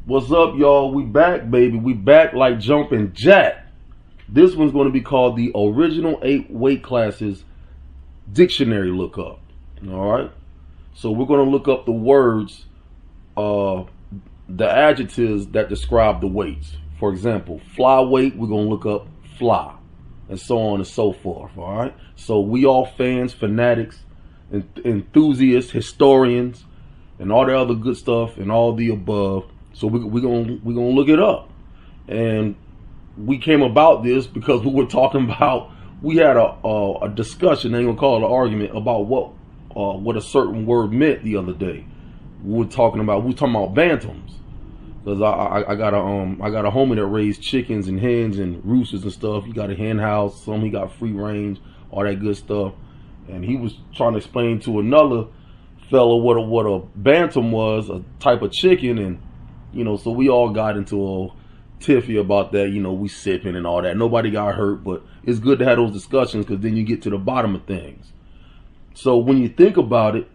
What's up, y'all? We back, baby. We back like jumping jack. This one's going to be called the Original 8 Weight Classes Dictionary Lookup. All right. So we're going to look up the words, the adjectives that describe the weights. For example, fly weight, we're going to look up fly, and so on and so forth. All right. So we all fans, fanatics, enthusiasts, historians, and all the other good stuff, and all the above. So we're gonna look it up, and we came about this because we were talking about, we had a discussion, I ain't gonna call it an argument, about what a certain word meant the other day. We were talking about bantams, because I got a homie that raised chickens and hens and roosters and stuff. He got a hen house, he got free range, all that good stuff, and he was trying to explain to another fella what a bantam was, a type of chicken, and so we all got into a tiffy about that. We sipping and all that. Nobody got hurt, but it's good to have those discussions because then you get to the bottom of things. So when you think about it,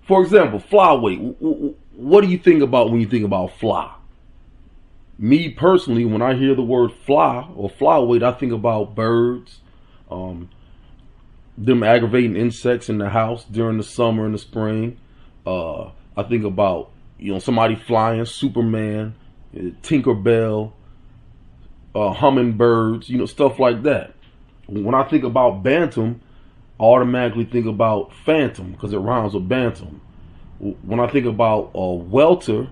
for example, fly weight. What do you think about when you think about fly? Me personally, when I hear the word fly or fly weight, I think about birds, them aggravating insects in the house during the summer and the spring. I think about, somebody flying, Superman, Tinkerbell, hummingbirds, stuff like that. When I think about bantam, I automatically think about phantom because it rhymes with bantam. When I think about welter,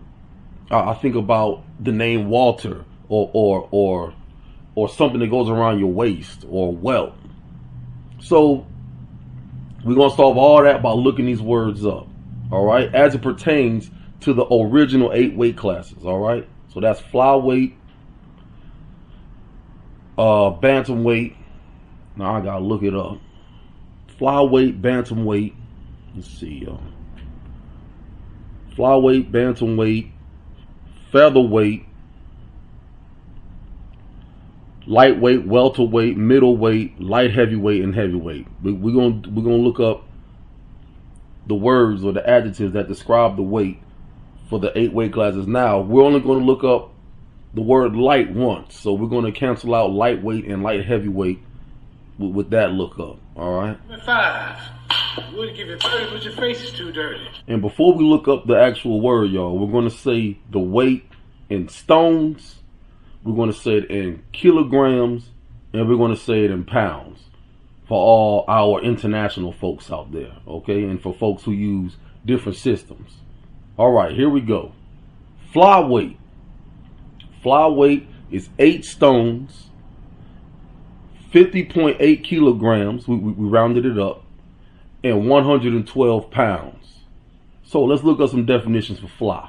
I think about the name Walter, or something that goes around your waist, or welt. So we're gonna solve all that by looking these words up. All right, as it pertains to the original 8 weight classes. All right, so that's fly weight, bantam weight. Now I gotta look it up. Fly weight, bantam weight. Let's see, y'all. Fly weight, bantam weight, featherweight, lightweight, welterweight, middleweight, light heavyweight, and heavyweight. We're gonna look up the words or the adjectives that describe the weight for the 8 weight classes. Now we're only going to look up the word light once, so we're going to cancel out lightweight and light heavyweight with that lookup. All right. 5. We'll give you 30, but your face is too dirty. And before we look up the actual word, y'all, we're going to say the weight in stones, we're going to say it in kilograms, and we're going to say it in pounds, for all our international folks out there, okay? And for folks who use different systems. All right, here we go. Fly weight. Fly weight is 8 stones, 50.8 kilograms, we rounded it up, and 112 pounds. So let's look up some definitions for fly.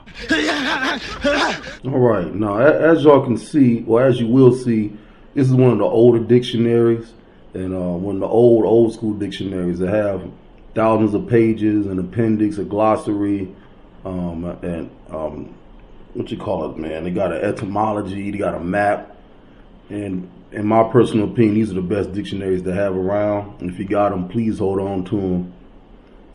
All right, now as y'all can see, or as you will see, this is one of the older dictionaries. And one of the old school dictionaries that have thousands of pages, an appendix, a glossary, and what you call it, man? They got an etymology, they got a map. And in my personal opinion, these are the best dictionaries to have around. And if you got them, please hold on to them,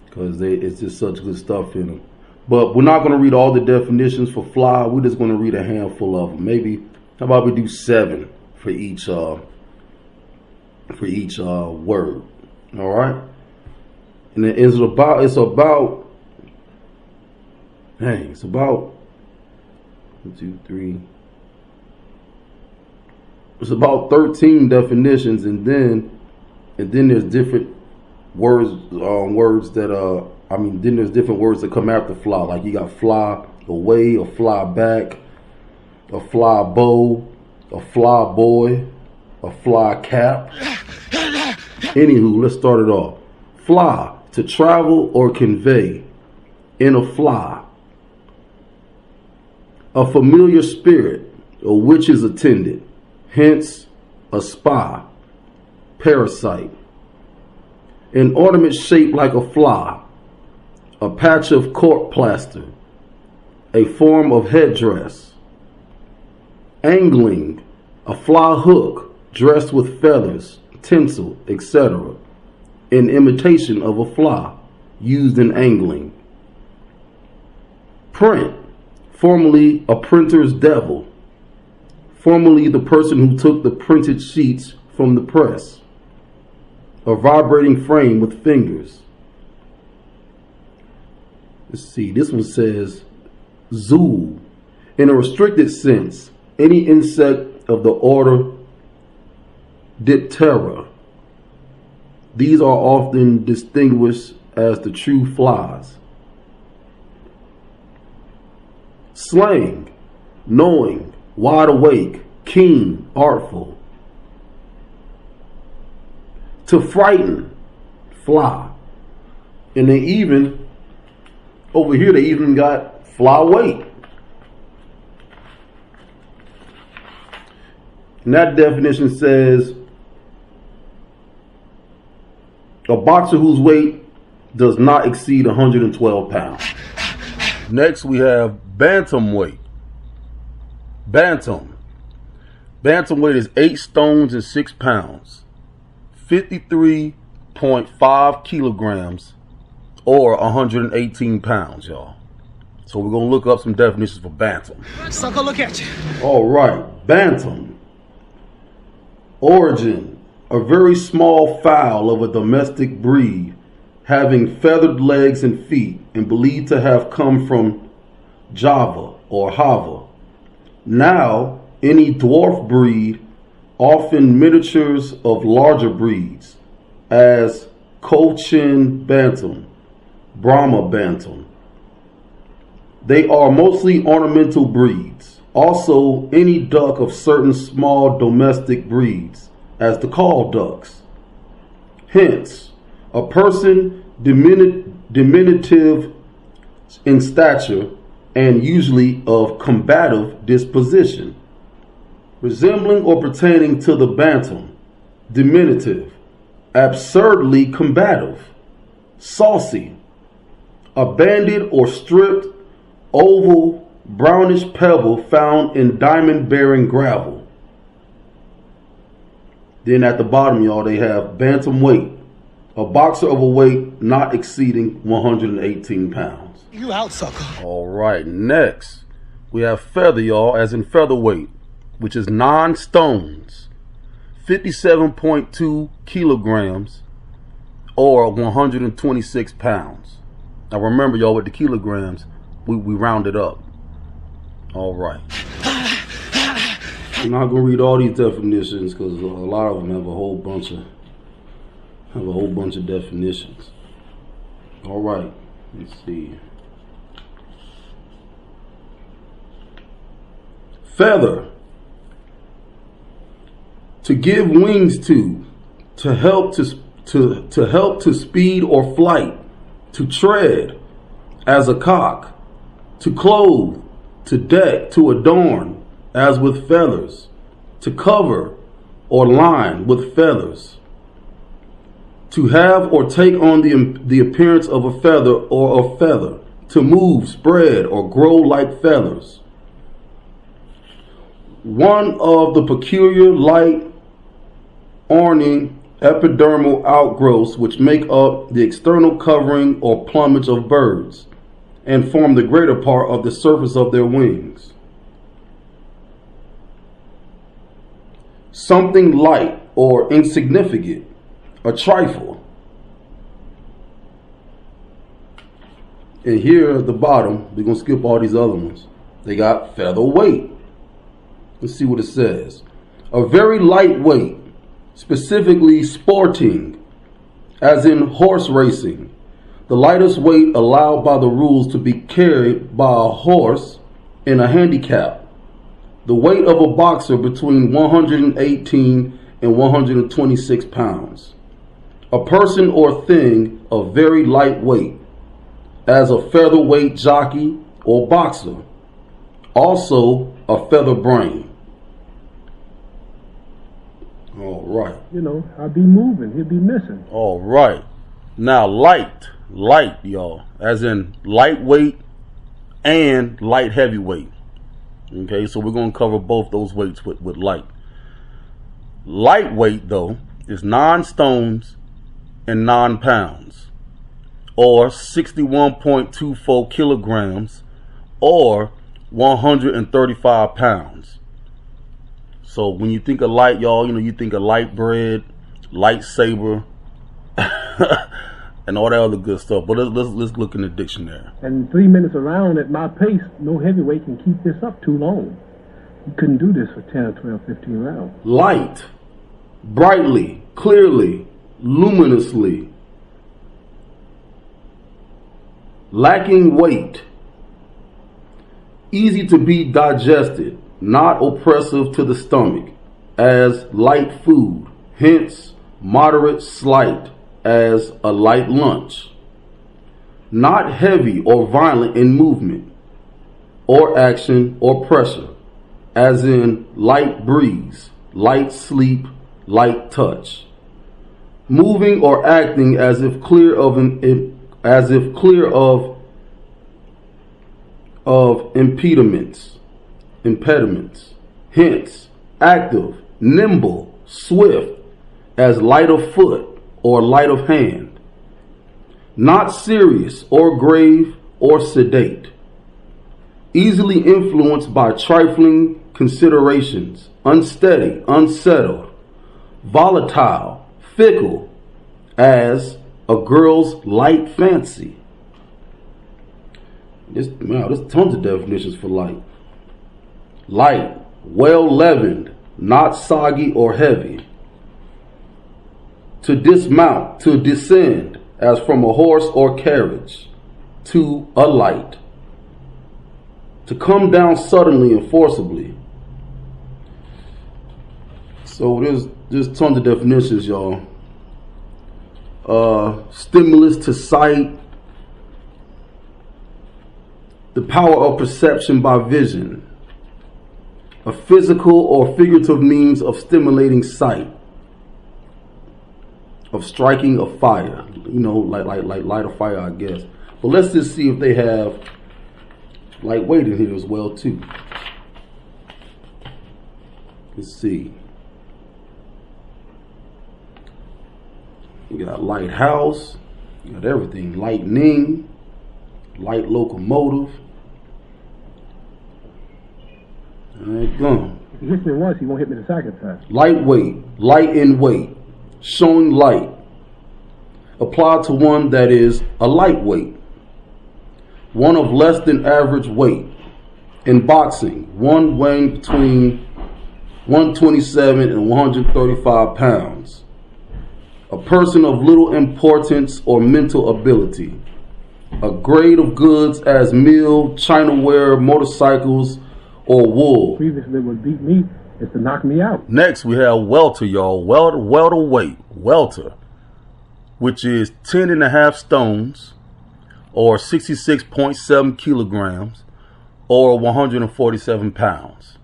because it's just such good stuff in them. But we're not going to read all the definitions for fly. We're just going to read a handful of them. Maybe, how about we do 7 for each word. All right, and it's about 1, 2, 3. It's about 13 definitions, and then there's different words that then there's different words that come after fly. Like you got fly away, or fly back, a fly bow, a fly boy, a fly cap. Anywho, let's start it off. Fly, to travel or convey in a fly. A familiar spirit, a witch's attendant, hence a spy, parasite. An ornament shaped like a fly, a patch of court plaster, a form of headdress. Angling, a fly hook dressed with feathers, tinsel, etc., in imitation of a fly, used in angling. Print, formerly a printer's devil, formerly the person who took the printed sheets from the press. A vibrating frame with fingers. Let's see, this one says zool. In a restricted sense, any insect of the order Diptera. These are often distinguished as the true flies. Slang, knowing, wide awake, keen, artful. To frighten, fly. And they even, over here, they even got fly weight. And that definition says, a boxer whose weight does not exceed 112 pounds. Next, we have bantamweight. Bantam. Bantamweight is 8 stones and 6 pounds, 53.5 kilograms, or 118 pounds, y'all. So we're going to look up some definitions for bantam. Sucker, look at you. All right, bantam. Origin. A very small fowl of a domestic breed, having feathered legs and feet, and believed to have come from Java or Hava. Now, any dwarf breed, often miniatures of larger breeds, as Cochin Bantam, Brahma Bantam. They are mostly ornamental breeds. Also, any duck of certain small domestic breeds, as the call ducks. Hence, a person diminutive in stature and usually of combative disposition, resembling or pertaining to the bantam, diminutive, absurdly combative, saucy, a banded or stripped, oval, brownish pebble found in diamond-bearing gravel. Then at the bottom, y'all, they have bantamweight, a boxer of a weight not exceeding 118 pounds. You out, sucker. All right, next, we have feather, y'all, as in featherweight, which is 9 stones, 57.2 kilograms, or 126 pounds. Now remember, y'all, with the kilograms, we rounded up. All right. I'm not gonna read all these definitions because a lot of them have a whole bunch of definitions. All right, let's see. Feather. To give wings to help to speed or flight, to tread, as a cock, to clothe, to deck, to adorn, as with feathers, to cover or line with feathers, to have or take on the appearance of a feather or a feather, to move, spread, or grow like feathers. One of the peculiar light orning epidermal outgrowths which make up the external covering or plumage of birds and form the greater part of the surface of their wings. Something light or insignificant, a trifle. And here at the bottom, we're going to skip all these other ones. They got featherweight. Let's see what it says. A very lightweight, specifically sporting, as in horse racing. The lightest weight allowed by the rules to be carried by a horse in a handicap. The weight of a boxer between 118 and 126 pounds. A person or thing of very light weight, as a featherweight jockey or boxer. Also a feather brain. All right. You know, I'll be moving, he'll be missing. All right. Now light, y'all, as in lightweight and light heavyweight. Okay, so we're going to cover both those weights with light. Lightweight, though, is 9 stones and 9 pounds, or 61.24 kilograms, or 135 pounds. So when you think of light, y'all, you know, you think of light bread, lightsaber, and all that other good stuff. But let's look in the dictionary. And 3 minutes around at my pace, no heavyweight can keep this up too long. You couldn't do this for 10 or 12, 15 rounds. Light, brightly, clearly, luminously. Lacking weight. Easy to be digested, not oppressive to the stomach, as light food. Hence, moderate, slight, as a light lunch. Not heavy or violent in movement, or action, or pressure, as in light breeze, light sleep, light touch. Moving or acting as if clear of impediments. Hence, active, nimble, swift, as light of foot or light of hand. Not serious or grave or sedate. Easily influenced by trifling considerations, unsteady, unsettled, volatile, fickle, as a girl's light fancy. There's tons of definitions for light. Light, well leavened, not soggy or heavy. To dismount, to descend, as from a horse or carriage, to alight. To come down suddenly and forcibly. So there's tons of definitions, y'all. Stimulus to sight. The power of perception by vision. A physical or figurative means of stimulating sight. Of striking a fire. You know, like light a fire, I guess. But let's just see if they have lightweight in here as well too. Let's see. You got lighthouse, you got everything. Lightning, light locomotive. Alright, gone. If he hits me once, he won't hit me the second time. Lightweight, light in weight, showing light. Applied to one that is a lightweight. One of less than average weight. In boxing, one weighing between 127 and 135 pounds. A person of little importance or mental ability. A grade of goods as meal, chinaware, motorcycles, or wool. Previously would beat me is to knock me out. Next we have welter, y'all. Welterweight. Welter, which is 10.5 stones or 66.7 kilograms or 147 pounds.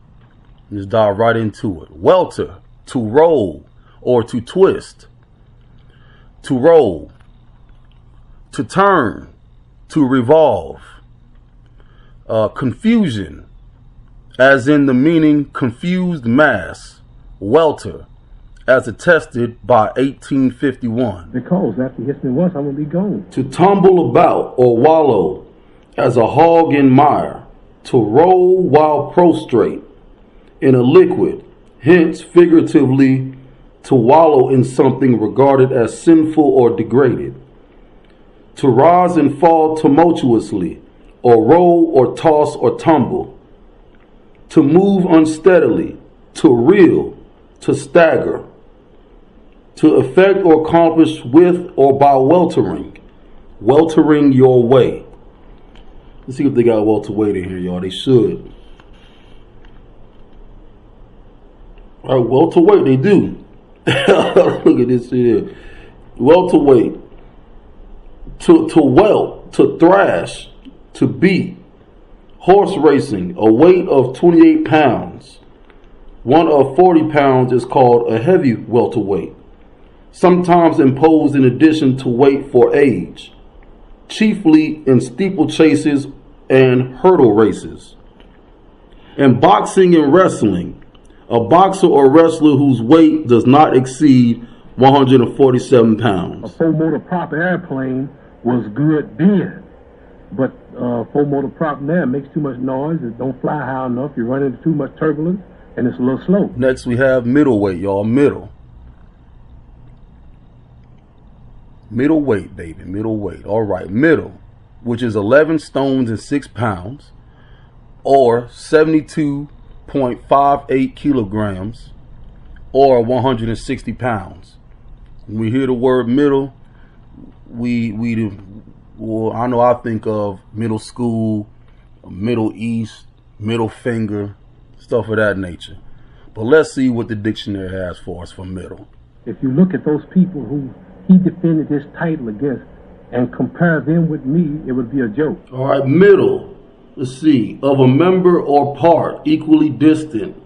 Let's dive right into it. Welter, to roll or to twist. To roll, to turn, to revolve. Confusion, as in the meaning confused mass. Welter, as attested by 1851. Because after he hits me once, I'm going to be gone. To tumble about or wallow, as a hog in mire. To roll while prostrate in a liquid, hence figuratively to wallow in something regarded as sinful or degraded. To rise and fall tumultuously, or roll or toss or tumble. To move unsteadily, to reel, to stagger. To effect or accomplish with or by weltering. Weltering your way. Let's see if they got welterweight in here, y'all. They should. All right, welterweight, they do. Look at this here. Welterweight. To welt, to thrash, to beat. Horse racing, a weight of 28 pounds. One of 40 pounds is called a heavy welterweight. Sometimes imposed in addition to weight for age. Chiefly in steeplechases and hurdle races. In boxing and wrestling, a boxer or wrestler whose weight does not exceed 147 pounds. A four-motor prop airplane was good then. But four-motor prop now makes too much noise. It don't fly high enough. You run into too much turbulence, and it's a little slow. Next we have middleweight, y'all. Middleweight, baby. Middleweight. All right, middle, which is 11 stones and 6 pounds, or 72.58 kilograms, or 160 pounds. When we hear the word middle, well, I know I think of middle school, Middle East, middle finger, stuff of that nature. But let's see what the dictionary has for us for middle. If you look at those people who he defended his title against and compare them with me, it would be a joke. All right, middle. Let's see. Of a member or part equally distant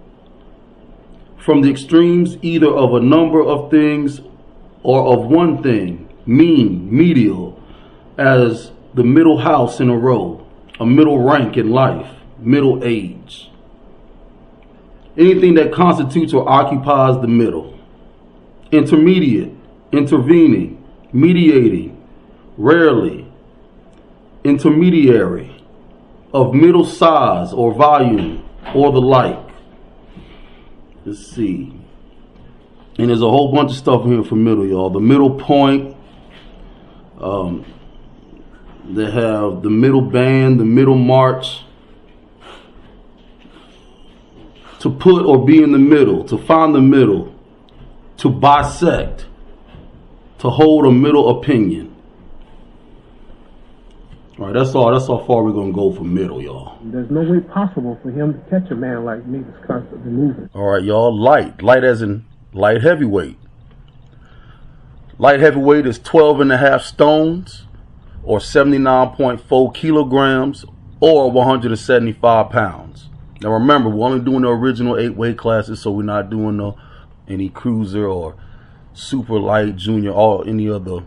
from the extremes either of a number of things or of one thing. Mean, medial, as the middle house in a row, a middle rank in life, middle age. Anything that constitutes or occupies the middle. Intermediate, intervening, mediating, rarely, intermediary, of middle size or volume, or the like. Let's see. And there's a whole bunch of stuff in here for middle, y'all. The middle point. They have the middle band, the middle march. To put or be in the middle, to find the middle, to bisect, to hold a middle opinion. All right, that's how far we're gonna go for middle, y'all. There's no way possible for him to catch a man like me that's constantly moving. All right, y'all. Light as in light heavyweight. Light heavyweight is 12.5 stones, or 79.4 kilograms, or 175 pounds. Now remember, we're only doing the original 8 weight classes, so we're not doing any cruiser or super light, junior, or any other.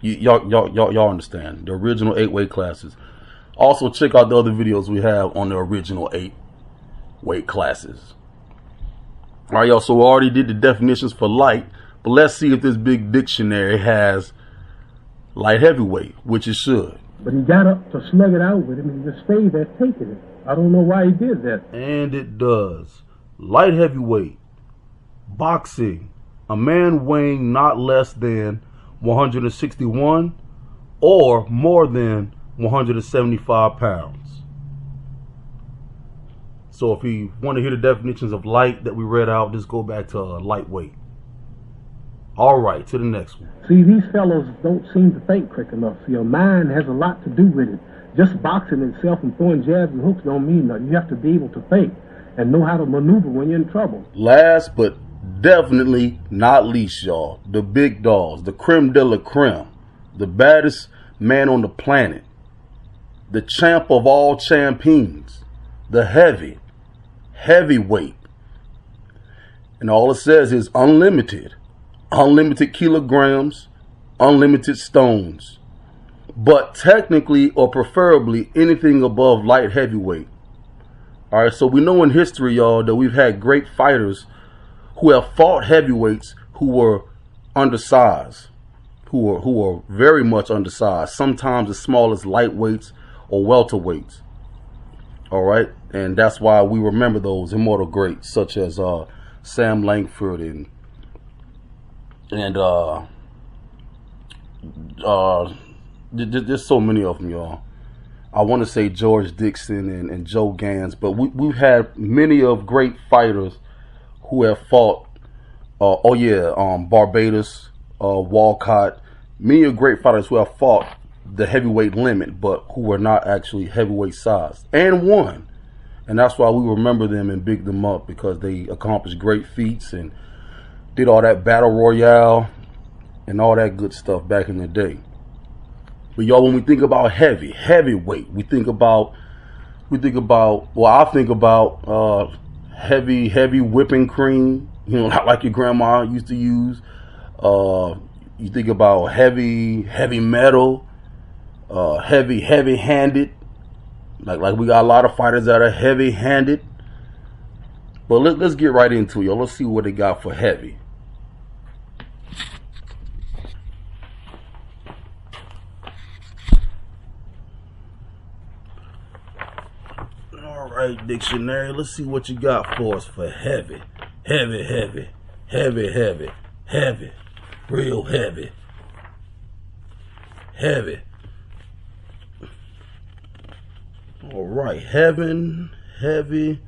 Y'all understand the original 8 weight classes. Also, check out the other videos we have on the original 8 weight classes. All right, y'all. So we already did the definitions for light, but let's see if this big dictionary has light heavyweight, which it should. But he got up to slug it out with him and just stayed there taking it. I don't know why he did that. And it does. Light heavyweight. Boxing. A man weighing not less than 161 or more than 175 pounds. So if you want to hear the definitions of light that we read out, just go back to lightweight. All right, to the next one. See, these fellows don't seem to think quick enough. See, your mind has a lot to do with it. Just boxing itself and throwing jabs and hooks don't mean nothing. You have to be able to think and know how to maneuver when you're in trouble. Last but definitely not least, y'all, the big dogs, the creme de la creme, the baddest man on the planet, the champ of all champions, the heavyweight. And all it says is unlimited kilograms, unlimited stones. But technically or preferably anything above light heavyweight. All right, so we know in history, y'all, that we've had great fighters who have fought heavyweights who were undersized, who were very much undersized, sometimes as small as lightweights or welterweights. All right, and that's why we remember those immortal greats such as Sam Langford and there's so many of them, y'all. I want to say George Dixon and Joe Gans, but we've had many of great fighters who have fought. Barbados, Walcott, many of great fighters who have fought the heavyweight limit, but who were not actually heavyweight sized and won. And that's why we remember them and big them up, because they accomplished great feats and did all that battle royale and all that good stuff back in the day. But y'all, when we think about heavyweight, I think about heavy whipping cream, you know, like your grandma used to use. You think about heavy metal, heavy handed. Like we got a lot of fighters that are heavy handed. But let's get right into it, y'all. Let's see what they got for heavy. All right, dictionary. Let's see what you got for us for heavy. Heavy, heavy, heavy, heavy, heavy, real heavy, heavy. All right, heaven, heavy,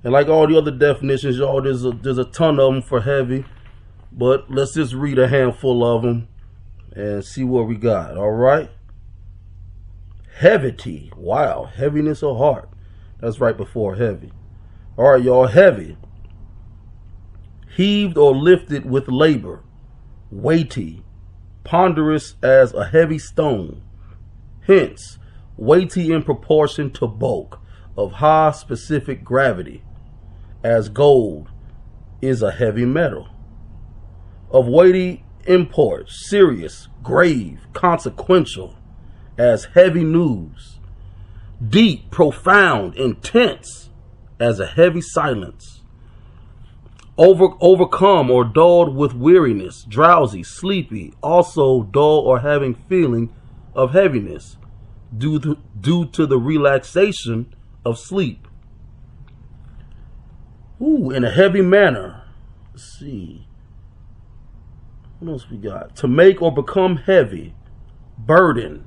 and like all the other definitions, y'all, there's a ton of them for heavy, but let's just read a handful of them and see what we got. All right, heavity. Wow, heaviness of heart. That's right before heavy. All right, y'all, heavy. Heaved or lifted with labor, weighty, ponderous as a heavy stone, hence weighty in proportion to bulk, of high specific gravity, as gold is a heavy metal, of weighty import, serious, grave, consequential, as heavy news, deep, profound, intense, as a heavy silence, overcome or dulled with weariness, drowsy, sleepy, also dull or having feeling of heaviness due to the relaxation of sleep. Ooh, in a heavy manner. Let's see. What else we got? To make or become heavy, burden,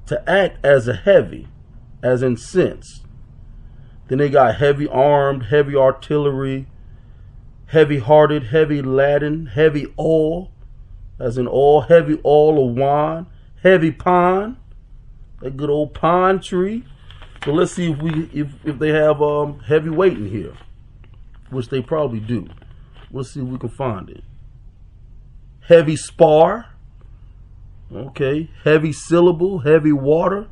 to act as a heavy, as in sense. Then they got heavy armed, heavy artillery, heavy hearted, heavy laden, heavy oil, as in oil, heavy oil of wine, heavy pine, that good old pine tree. So let's see if they have heavyweight in here, which they probably do. Let's see if we can find it. Heavy spar. Okay, heavy syllable, heavy water.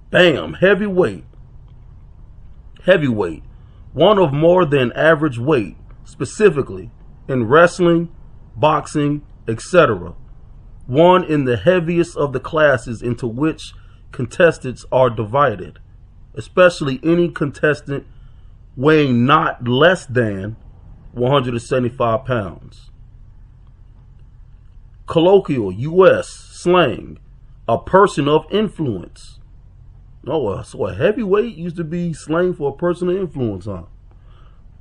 Bam, heavyweight. Heavyweight, one of more than average weight, specifically in wrestling, boxing, etc. One in the heaviest of the classes into which contestants are divided, especially any contestant weighing not less than 175 pounds. Colloquial U.S. slang, a person of influence. Oh, so a heavyweight used to be slang for a person of influence, huh?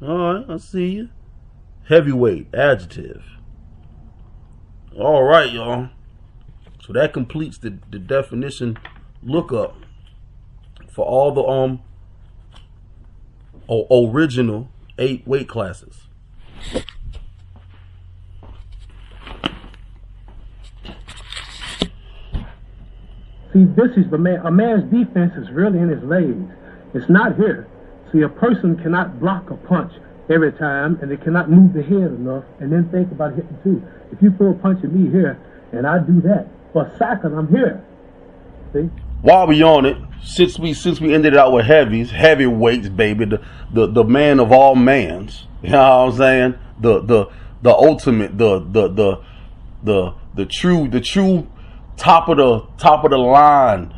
All right, I see you. Heavyweight, adjective. All right, y'all. So that completes the definition lookup for all the original 8 weight classes. See, this is a man's defense is really in his legs. It's not here. See, a person cannot block a punch every time, and they cannot move the head enough and then think about hitting too. If you throw a punch at me here, and I do that, for a second, I'm here. See? While we on it, since we ended it out with heavyweights, baby, the man of all mans. You know what I'm saying? The ultimate, the true top of the line,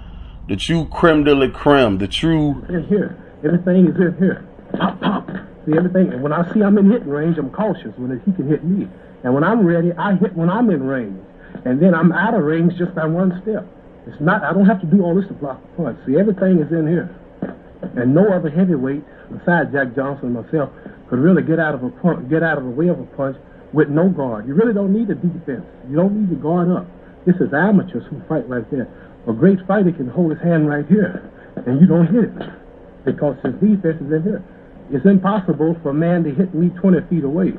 the true creme de la creme, the true. In here, everything is in here. Pop, pop. See everything. And when I see I'm in hitting range, I'm cautious when he can hit me. And when I'm ready, I hit when I'm in range. And then I'm out of range just by one step. It's not. I don't have to do all this to block the punch. See, everything is in here. And no other heavyweight besides Jack Johnson and myself could really get out of the way of a punch with no guard. You really don't need a defense. You don't need to guard up. This is amateurs who fight right there. A great fighter can hold his hand right here, and you don't hit it because his defense is in here. It's impossible for a man to hit me 20 feet away,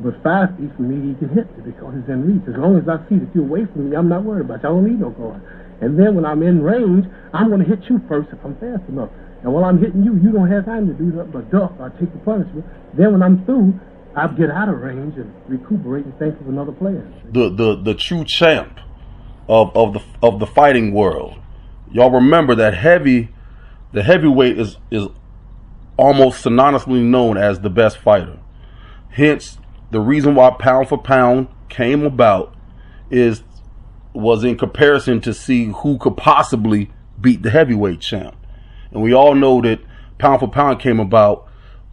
but 5 feet from me he can hit me because he's in reach. As long as I see that you're away from me, I'm not worried about you. I don't need no guard. And then when I'm in range, I'm going to hit you first if I'm fast enough. And while I'm hitting you, you don't have time to do that but duck or take the punishment. Then when I'm through, I'll get out of range and recuperate and think of another player. The true champ of the fighting world. Y'all remember that the heavyweight is almost synonymously known as the best fighter. Hence, the reason why pound for pound came about was in comparison to see who could possibly beat the heavyweight champ. And we all know that pound for pound came about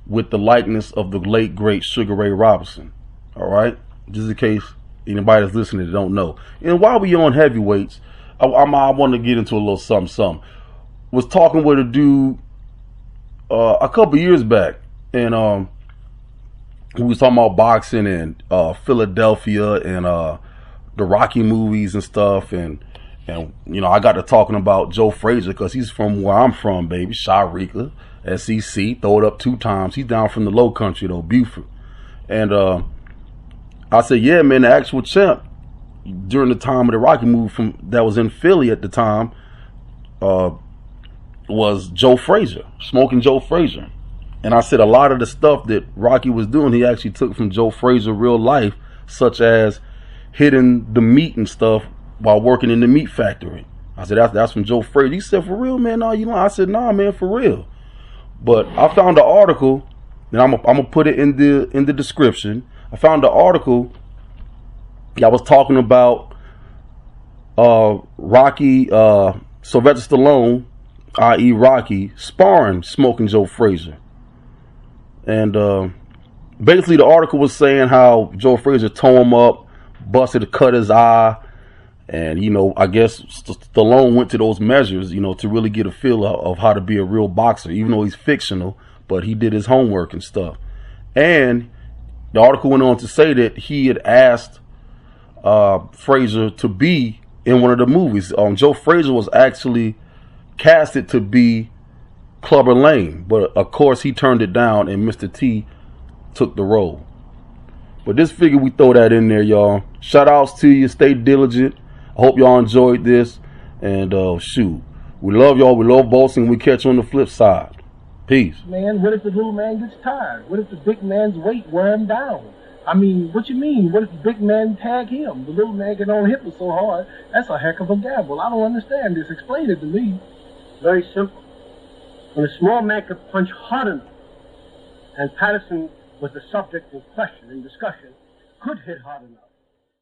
with the likeness of the late great Sugar Ray Robinson. All right, just in case anybody that's listening that don't know. And while we on heavyweights, I want to get into a little something. Was talking with a dude a couple years back, and we was talking about boxing and Philadelphia and the Rocky movies and stuff, and you know, I got to talking about Joe Frazier because he's from where I'm from, baby, Sharica, SEC, throw it up 2 times. He's down from the Low Country though, Buford, and I said, yeah, man, the actual champ during the time of the Rocky movie that was in Philly at the time was Joe Frazier, Smoking Joe Frazier. And I said a lot of the stuff that Rocky was doing, he actually took from Joe Frazier real life, such as hitting the meat and stuff while working in the meat factory. I said, that's from Joe Frazier. He said, for real, man? No, you lying? I said, nah, man, for real. But I found the article, and I'm gonna put it in the description. I found the article that was talking about Rocky, Sylvester Stallone, i.e. Rocky, sparring Smoking Joe Frazier. And basically the article was saying how Joe Frazier tore him up, busted, cut his eye, and, you know, I guess Stallone went to those measures, you know, to really get a feel of how to be a real boxer, even though he's fictional, but he did his homework and stuff. And the article went on to say that he had asked Frazier to be in one of the movies. Joe Frazier was actually casted to be Clubber Lang, but of course he turned it down, and Mr. T took the role. But this figure, we throw that in there, y'all. Shout outs to you. Stay diligent. I hope y'all enjoyed this. And shoot, we love y'all. We love boxing. We catch you on the flip side. Peace. Man, what if the little man gets tired? What if the big man's weight wear him down? I mean, what you mean? What if the big man tag him? The little man can only hit him so hard. That's a heck of a gamble. I don't understand this. Explain it to me. Very simple. When a small man could punch hard enough, and Patterson was the subject in question, in discussion, could hit hard enough,